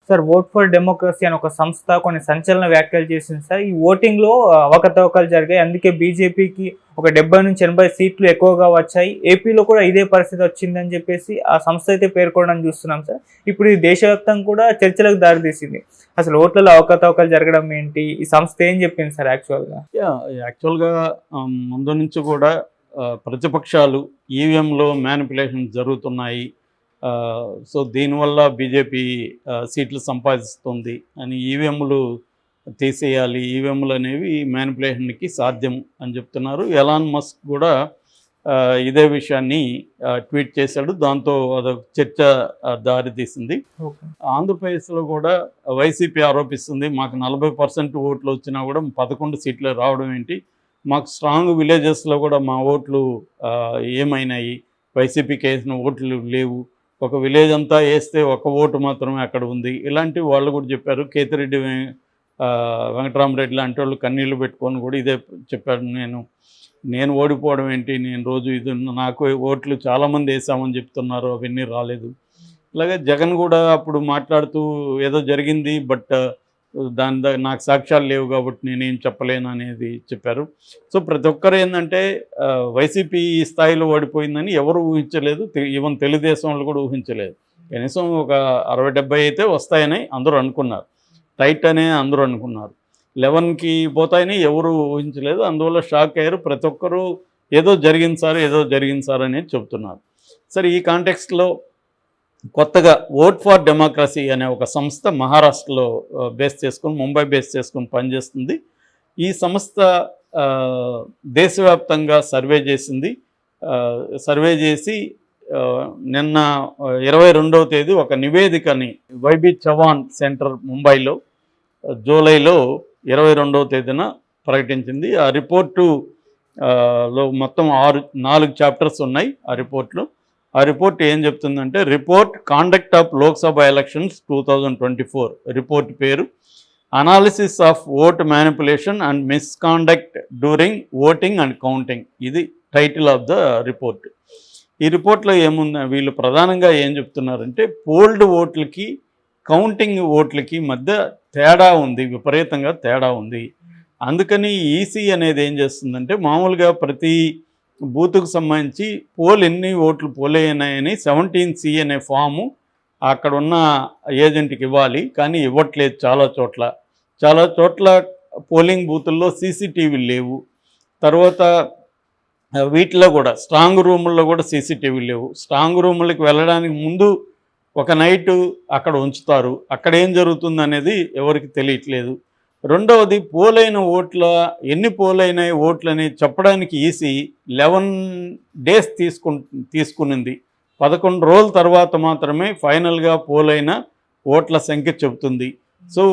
Sir vote for democracy అని ఒక సంస్థ కొన్ని సంచలన వ్యాఖ్యలు చేసింది సార్. ఈ ఓటింగ్‌లో అవకతవకలు జరిగాయి. అందుకే బీజేపీకి ఒక 70-80 సీట్లు ఎక్కువగా వచ్చాయి. ఏపీలో కూడా ఇదే పరిస్థితి వచ్చిందని చెప్పేసి ఆ సంస్థ అయితే పేర్కొనడం చూస్తున్నాం సార్. ఇప్పుడు ఇది దేశవ్యాప్తంగా కూడా చర్చలకు దారితీసింది. అసలు ఓట్లలో అవకతవకలు జరగడం ఏంటి? ఈ సంస్థ ఏం చెప్పింది సార్ యాక్చువల్‌గా? యాక్చువల్‌గా ముందు నుంచి కూడా ప్రతిపక్షాలు ఈవీఎంలో మ్యానిపులేషన్స్ జరుగుతున్నాయి. సో దీనివల్ల బీజేపీ సీట్లు సంపాదిస్తుంది అని ఈవీఎంలు తీసేయాలి, ఈవీఎంలు అనేవి మ్యానిపులేషన్కి సాధ్యం అని చెప్తున్నారు. ఎలాన్ మస్క్ కూడా ఇదే విషయాన్ని ట్వీట్ చేశాడు. దాంతో అదొక చర్చ దారితీసింది. ఆంధ్రప్రదేశ్లో కూడా వైసీపీ ఆరోపిస్తుంది, మాకు 40% ఓట్లు వచ్చినా కూడా 11 సీట్లు రావడం ఏంటి, మాకు స్ట్రాంగ్ విలేజెస్లో కూడా మా ఓట్లు ఏమైనాయి, వైసీపీకి వేసిన ఓట్లు లేవు, ఒక విలేజ్ అంతా వేస్తే ఒక ఓటు మాత్రమే అక్కడ ఉంది, ఇలాంటివి వాళ్ళు కూడా చెప్పారు. కేతిరెడ్డి వెంకటరామరెడ్డి లాంటి వాళ్ళు కన్నీళ్లు పెట్టుకొని కూడా ఇదే చెప్పాడు. నేను ఓడిపోవడం ఏంటి, నేను రోజు ఇది నాకు ఓట్లు చాలామంది వేసామని చెప్తున్నారు, అవన్నీ రాలేదు. అలాగే జగన్ కూడా అప్పుడు మాట్లాడుతూ ఏదో జరిగింది, బట్ నాకు సాక్ష్యాలు లేవు కాబట్టి నేనేం చెప్పలేను అనేది చెప్పారు. సో ప్రతి ఒక్కరు ఏంటంటే వైసీపీ ఈ స్థాయిలో ఓడిపోయిందని ఎవరు ఊహించలేదు. ఈవెన్ తెలుగుదేశం వాళ్ళు కూడా ఊహించలేదు. కనీసం ఒక 60-70 అయితే వస్తాయని అందరూ అనుకున్నారు. టైట్ అనే అందరూ అనుకున్నారు. 11కి పోతాయని ఎవరు ఊహించలేదు. అందువల్ల షాక్ అయ్యారు. ప్రతి ఒక్కరూ ఏదో జరిగింది సార్ అనేది చెప్తున్నారు. సరే, ఈ కాంటెక్స్ట్లో కొత్తగా ఓట్ ఫర్ డెమోక్రసీ అనే ఒక సంస్థ మహారాష్ట్రలో ముంబై బేస్ చేసుకొని పనిచేస్తుంది. ఈ సంస్థ దేశవ్యాప్తంగా సర్వే చేసి నిన్న 22వ తేదీ ఒక నివేదికని వైబీ చవాన్ సెంటర్ ముంబైలో జూలైలో 22వ తేదీన ప్రకటించింది. ఆ రిపోర్టు లో మొత్తం 4 చాప్టర్స్ ఉన్నాయి. ఆ రిపోర్ట్ ఏం చెప్తుందంటే, report conduct of Lok Sabha elections 2024. Report పేరు analysis of vote manipulation and misconduct during voting and counting. ఇది టైటిల్ ఆఫ్ ద రిపోర్ట్. ఈ రిపోర్ట్లో ఏముంది, వీళ్ళు ప్రధానంగా ఏం చెప్తున్నారంటే, పోల్డ్ ఓట్లకి కౌంటింగ్ ఓట్లకి మధ్య తేడా ఉంది, విపరీతంగా తేడా ఉంది. అందుకని ఈసీ అనేది ఏం చేస్తుందంటే, మామూలుగా ప్రతి బూత్కు సంబంధించి ఎన్ని ఓట్లు పోలైనాయని 17C అనే ఫాము అక్కడ ఉన్న ఏజెంట్కి ఇవ్వాలి, కానీ ఇవ్వట్లేదు. చాలా చోట్ల పోలింగ్ బూతుల్లో సీసీటీవీలు లేవు. తర్వాత వీటిలో కూడా స్ట్రాంగ్ రూముల్లో కూడా సీసీటీవీలు లేవు. స్ట్రాంగ్ రూములకు వెళ్ళడానికి ముందు ఒక నైటు అక్కడ ఉంచుతారు. అక్కడ ఏం జరుగుతుంది అనేది ఎవరికి తెలియట్లేదు. రెండవది, ఎన్ని పోలైనాయి ఓట్లని చెప్పడానికి ఈసీ 11 days తీసుకునింది. 11 రోజుల తర్వాత మాత్రమే ఫైనల్గా పోలైన ఓట్ల సంఖ్య చెబుతుంది. సో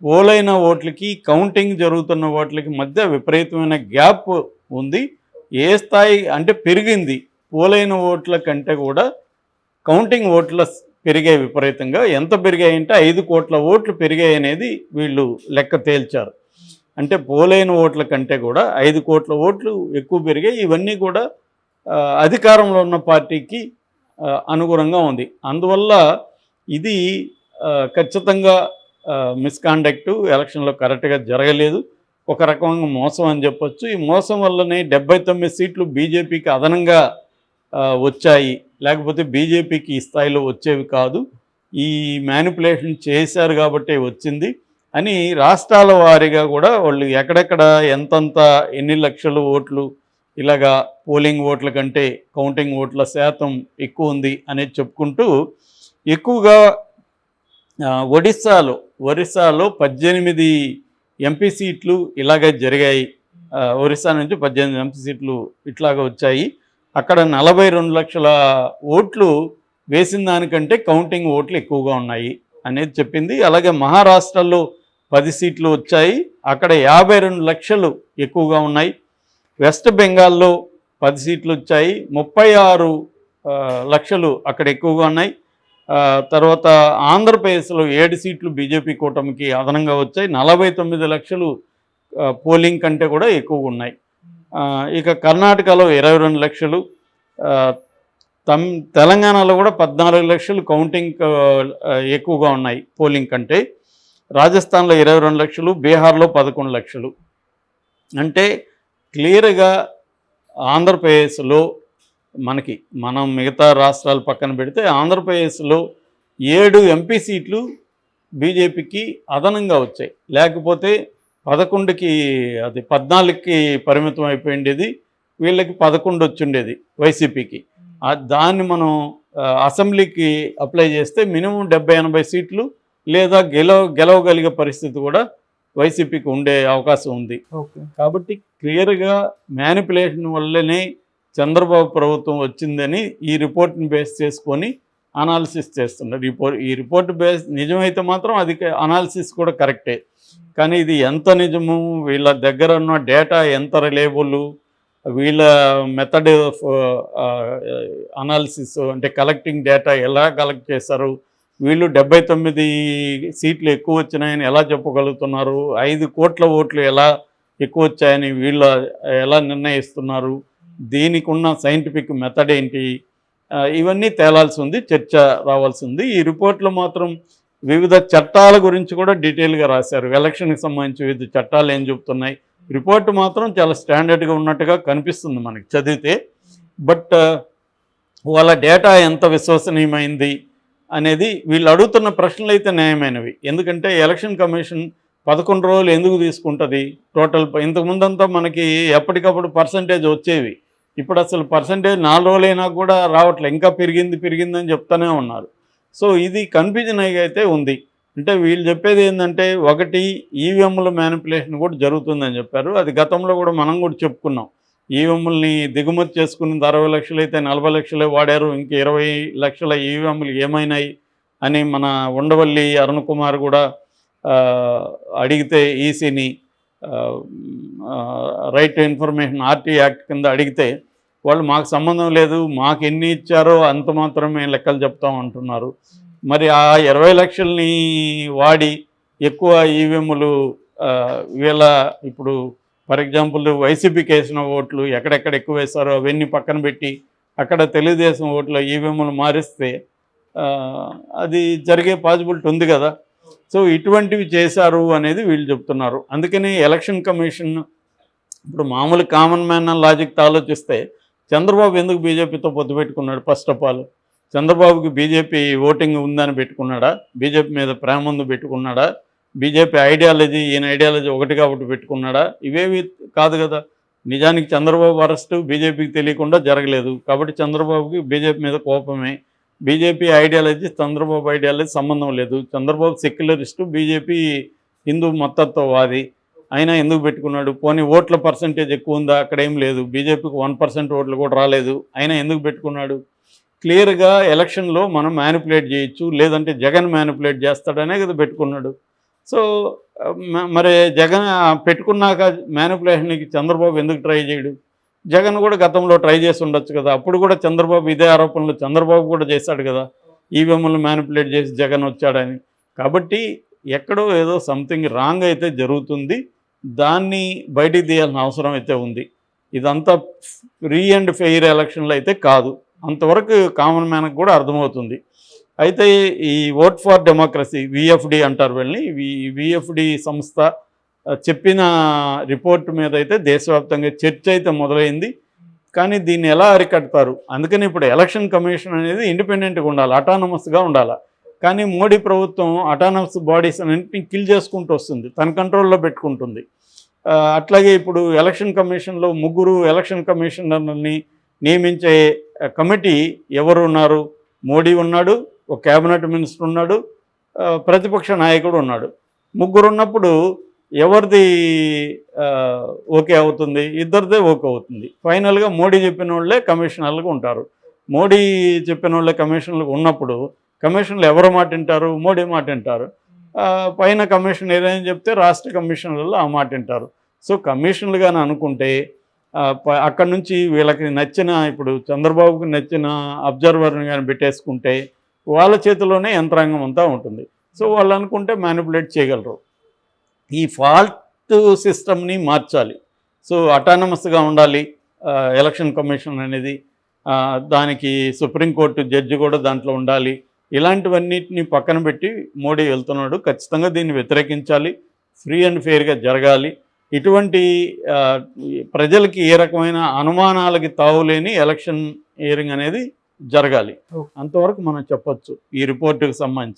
పోలైన ఓట్లకి కౌంటింగ్ జరుగుతున్న ఓట్లకి మధ్య విపరీతమైన గ్యాప్ ఉంది. ఏ స్థాయి అంటే పెరిగింది. పోలైన ఓట్ల కంటే కూడా కౌంటింగ్ ఓట్ల పెరిగాయి విపరీతంగా. ఎంత పెరిగాయంటే 5 కోట్ల ఓట్లు పెరిగాయి అనేది వీళ్ళు లెక్క తేల్చారు. అంటే పోలైన ఓట్ల కంటే కూడా 5 కోట్ల ఓట్లు ఎక్కువ పెరిగాయి. ఇవన్నీ కూడా అధికారంలో ఉన్న పార్టీకి అనుగుణంగా ఉంది. అందువల్ల ఇది ఖచ్చితంగా మిస్కాండక్ట్, ఎలక్షన్లో కరెక్ట్గా జరగలేదు, ఒక రకంగా మోసం అని చెప్పొచ్చు. ఈ మోసం వల్లనే 79 సీట్లు బీజేపీకి అదనంగా వచ్చాయి, లేకపోతే బీజేపీకి ఈ స్థాయిలో వచ్చేవి కాదు, ఈ మ్యానిపులేషన్ చేశారు కాబట్టి వచ్చింది అని రాష్ట్రాల వారీగా కూడా వాళ్ళు ఎక్కడెక్కడ ఎన్ని లక్షల ఓట్లు ఇలాగా పోలింగ్ ఓట్ల కంటే కౌంటింగ్ ఓట్ల శాతం ఎక్కువ ఉంది అనేది చెప్పుకుంటూ, ఎక్కువగా ఒరిస్సాలో 18 ఎంపీ సీట్లు ఇలాగే జరిగాయి. ఒరిస్సా నుంచి 18 ఎంపీ సీట్లు ఇట్లాగా వచ్చాయి. అక్కడ 42 లక్షల ఓట్లు వేసిన దానికంటే కౌంటింగ్ ఓట్లు ఎక్కువగా ఉన్నాయి అనేది చెప్పింది. అలాగే మహారాష్ట్రలో 10 సీట్లు వచ్చాయి, అక్కడ 52 లక్షలు ఎక్కువగా ఉన్నాయి. వెస్ట్ బెంగాల్లో 10 సీట్లు వచ్చాయి, 36 లక్షలు అక్కడ ఎక్కువగా ఉన్నాయి. తర్వాత ఆంధ్రప్రదేశ్లో 7 సీట్లు బీజేపీ కూటమికి అదనంగా వచ్చాయి, 49 లక్షలు పోలింగ్ కంటే కూడా ఎక్కువగా ఉన్నాయి. ఇక కర్ణాటకలో 22 లక్షలు, తెలంగాణలో కూడా 14 లక్షలు కౌంటింగ్ ఎక్కువగా ఉన్నాయి పోలింగ్ కంటే. రాజస్థాన్లో 22 లక్షలు, బీహార్లో 11 లక్షలు. అంటే క్లియర్గా ఆంధ్రప్రదేశ్లో మనం మిగతా రాష్ట్రాలు పక్కన పెడితే ఆంధ్రప్రదేశ్లో 7 ఎంపీ సీట్లు బీజేపీకి అదనంగా వచ్చాయి. లేకపోతే 11కి అది 14కి పరిమితం అయిపోయిండేది, వీళ్ళకి 11 వచ్చిండేది వైసీపీకి. దాన్ని మనం అసెంబ్లీకి అప్లై చేస్తే మినిమం 70-80 సీట్లు లేదా గెలవగలిగే పరిస్థితి కూడా వైసీపీకి ఉండే అవకాశం ఉంది. కాబట్టి క్లియర్గా మ్యానిపులేషన్ వల్లనే చంద్రబాబు ప్రభుత్వం వచ్చిందని ఈ రిపోర్ట్ని బేస్ చేసుకొని అనాలిసిస్ చేస్తున్నారు. ఈ రిపోర్ట్ బేస్ నిజమైతే మాత్రం అది అనాలిసిస్ కూడా కరెక్టే. కానీ ఇది ఎంత నిజము, వీళ్ళ దగ్గర ఉన్న డేటా ఎంత రిలయబుల్, వీళ్ళ మెథడ్ ఆఫ్ అనాలిసిస్ అంటే కలెక్టింగ్ డేటా ఎలా కలెక్ట్ చేశారు, వీళ్ళు 79 సీట్లు ఎక్కువ వచ్చినాయని ఎలా చెప్పగలుగుతున్నారు, 5 కోట్ల ఓట్లు ఎలా ఎక్కువ వచ్చాయని వీళ్ళు ఎలా నిర్ణయిస్తున్నారు, దీనికి ఉన్న సైంటిఫిక్ మెథడ్ ఏంటి, ఇవన్నీ తేలాల్సి ఉంది, చర్చ రావాల్సి ఉంది. ఈ రిపోర్ట్లో మాత్రం వివిధ చట్టాల గురించి కూడా డీటెయిల్గా రాశారు. ఎలక్షన్కి సంబంధించి వివిధ చట్టాలు ఏం చెబుతున్నాయి. రిపోర్టు మాత్రం చాలా స్టాండర్డ్గా ఉన్నట్టుగా కనిపిస్తుంది మనకి చదివితే. బట్ వాళ్ళ డేటా ఎంత విశ్వసనీయమైంది అనేది వీళ్ళు అడుగుతున్న ప్రశ్నలు అయితే న్యాయమైనవి. ఎందుకంటే ఎలక్షన్ కమిషన్ 11 రోజులు ఎందుకు తీసుకుంటుంది టోటల్? ఇంతకుముందంతా మనకి ఎప్పటికప్పుడు పర్సంటేజ్ వచ్చేవి. ఇప్పుడు అసలు పర్సంటేజ్ 4 రోజులైనా కూడా రావట్లే, ఇంకా పెరిగిందని చెప్తూనే ఉన్నారు. సో ఇది కన్ఫ్యూజన్ అయితే ఉంది. అంటే వీళ్ళు చెప్పేది ఏంటంటే, ఒకటి ఈవీఎంల మ్యానిపులేషన్ కూడా జరుగుతుందని చెప్పారు. అది గతంలో కూడా మనం కూడా చెప్పుకున్నాం. ఈవీఎంలని దిగుమతి చేసుకుని 60 లక్షలు అయితే 40 లక్షలే వాడారు, ఇంక 20 లక్షల ఈవీఎంలు ఏమైనాయి అని మన ఉండవల్లి అరుణ్ కుమార్ కూడా అడిగితే ఈసీని right to information R T act కింద అడిగితే వాళ్ళు మాకు సంబంధం లేదు, మాకు ఎన్ని ఇచ్చారో అంత మాత్రమే లెక్కలు చెప్తాం అంటున్నారు. మరి ఆ 20 లక్షల్ని వాడి ఎక్కువ ఈవీఎంలు వీళ్ళ ఇప్పుడు ఫర్ ఎగ్జాంపుల్ వైసీపీకి వేసిన ఓట్లు ఎక్కడెక్కడ ఎక్కువ వేస్తారో అవన్నీ పక్కన పెట్టి అక్కడ తెలుగుదేశం ఓట్లు ఈవీఎంలు మారిస్తే అది జరిగే పాసిబిలిటీ ఉంది కదా. సో ఇటువంటివి చేశారు అనేది వీళ్ళు చెప్తున్నారు. అందుకని ఎలక్షన్ కమిషన్ ఇప్పుడు మామూలు కామన్ మ్యాన్ లాజిక్తో ఆలోచిస్తే చంద్రబాబు ఎందుకు బీజేపీతో పొత్తు పెట్టుకున్నాడు? ఫస్ట్ ఆఫ్ ఆల్ చంద్రబాబుకి బీజేపీ ఓటింగ్ ఉందని పెట్టుకున్నాడా? బీజేపీ మీద ప్రేమ ముందు పెట్టుకున్నాడా? బీజేపీ ఐడియాలజీ ఈయన ఐడియాలజీ ఒకటి కాబట్టి పెట్టుకున్నాడా? ఇవేవి కాదు కదా. నిజానికి చంద్రబాబు అరెస్టు బీజేపీకి తెలియకుండా జరగలేదు కాబట్టి చంద్రబాబుకి బీజేపీ మీద కోపమే. బీజేపీ ఐడియాలజీ చంద్రబాబు ఐడియాలజీ సంబంధం లేదు. చంద్రబాబు సెక్యులరిస్టు, బీజేపీ హిందూ మతత్వవాది. అయినా ఎందుకు పెట్టుకున్నాడు? పోనీ ఓట్ల పర్సంటేజ్ ఎక్కువ ఉందా? అక్కడ ఏం లేదు. బీజేపీకి 1% ఓట్లు కూడా రాలేదు, అయినా ఎందుకు పెట్టుకున్నాడు? క్లియర్గా ఎలక్షన్లో మనం మ్యానిపులేట్ చేయొచ్చు, లేదంటే జగన్ మ్యానిపులేట్ చేస్తాడనే కదా పెట్టుకున్నాడు. సో మరి జగన్ పెట్టుకున్నాక మ్యానిపులేషన్కి చంద్రబాబు ఎందుకు ట్రై చేయడు? జగన్ కూడా గతంలో ట్రై చేసి ఉండొచ్చు కదా. అప్పుడు కూడా చంద్రబాబు ఇదే ఆరోపణలు చంద్రబాబు కూడా చేశాడు కదా, ఈవీఎంలు మ్యానిపులేట్ చేసి జగన్ వచ్చాడని. కాబట్టి ఎక్కడో ఏదో సంథింగ్ రాంగ్ అయితే జరుగుతుంది, దాన్ని బయటికి తీయాల్సిన అవసరం అయితే ఉంది. ఇదంతా ఫ్రీ అండ్ ఫెయిర్ ఎలక్షన్లు అయితే కాదు, అంతవరకు కామన్ మ్యాన్కి కూడా అర్థమవుతుంది. అయితే ఈ ఓట్ ఫర్ డెమోక్రసీ విఎఫ్డి అంటారు వీళ్ళని, విఎఫ్డి సంస్థ చెప్పిన రిపోర్ట్ మీద అయితే దేశవ్యాప్తంగా చర్చ అయితే మొదలైంది. కానీ దీన్ని ఎలా అరికడతారు? అందుకని ఇప్పుడు ఎలక్షన్ కమిషన్ అనేది ఇండిపెండెంట్గా ఉండాలి, అటానమస్గా ఉండాలి. కానీ మోడీ ప్రభుత్వం అటానమస్ బాడీస్ అన్నింటినీ కిల్ చేసుకుంటూ వస్తుంది, తన కంట్రోల్లో పెట్టుకుంటుంది. అట్లాగే ఇప్పుడు ఎలక్షన్ కమిషన్లో 3 ఎలక్షన్ కమిషనర్ని నియమించే కమిటీ ఎవరు ఉన్నారు? మోడీ ఉన్నాడు, ఒక క్యాబినెట్ మినిస్టర్ ఉన్నాడు, ప్రతిపక్ష నాయకుడు ఉన్నాడు. 3 ఉన్నప్పుడు ఎవరిది ఓకే అవుతుంది? ఇద్దరిదే ఓకే అవుతుంది. ఫైనల్గా మోడీ చెప్పిన వాళ్ళే కమిషనర్లుగా ఉంటారు. మోడీ చెప్పిన వాళ్ళే కమిషనర్లుగా ఉన్నప్పుడు కమిషన్లు ఎవరు మాట వింటారు? మోడీ మాట వింటారు. పైన కమిషన్ ఏదైనా చెప్తే రాష్ట్ర కమిషనర్లు ఆ మాట వింటారు. సో కమిషన్లుగానే అనుకుంటే అక్కడి నుంచి వీళ్ళకి నచ్చిన, ఇప్పుడు చంద్రబాబుకి నచ్చిన అబ్జర్వర్ని కానీ పెట్టేసుకుంటే వాళ్ళ చేతిలోనే యంత్రాంగం అంతా ఉంటుంది. సో వాళ్ళు అనుకుంటే మ్యానిపులేట్ చేయగలరు. ఈ ఫాల్ట్ సిస్టమ్ని మార్చాలి. సో అటానమస్గా ఉండాలి ఎలక్షన్ కమిషన్ అనేది. దానికి సుప్రీంకోర్టు జడ్జి కూడా దాంట్లో ఉండాలి. ఇలాంటివన్నిటిని పక్కన పెట్టి మోడీ వెళ్తున్నాడు. ఖచ్చితంగా దీన్ని వ్యతిరేకించాలి, ఫ్రీ అండ్ ఫెయిర్గా జరగాలి. ఇటువంటి ప్రజలకి ఏ రకమైన అనుమానాలకి తావులేని ఎలక్షన్ హియరింగ్ అనేది జరగాలి. అంతవరకు మనం చెప్పొచ్చు ఈ రిపోర్టుకు సంబంధించి.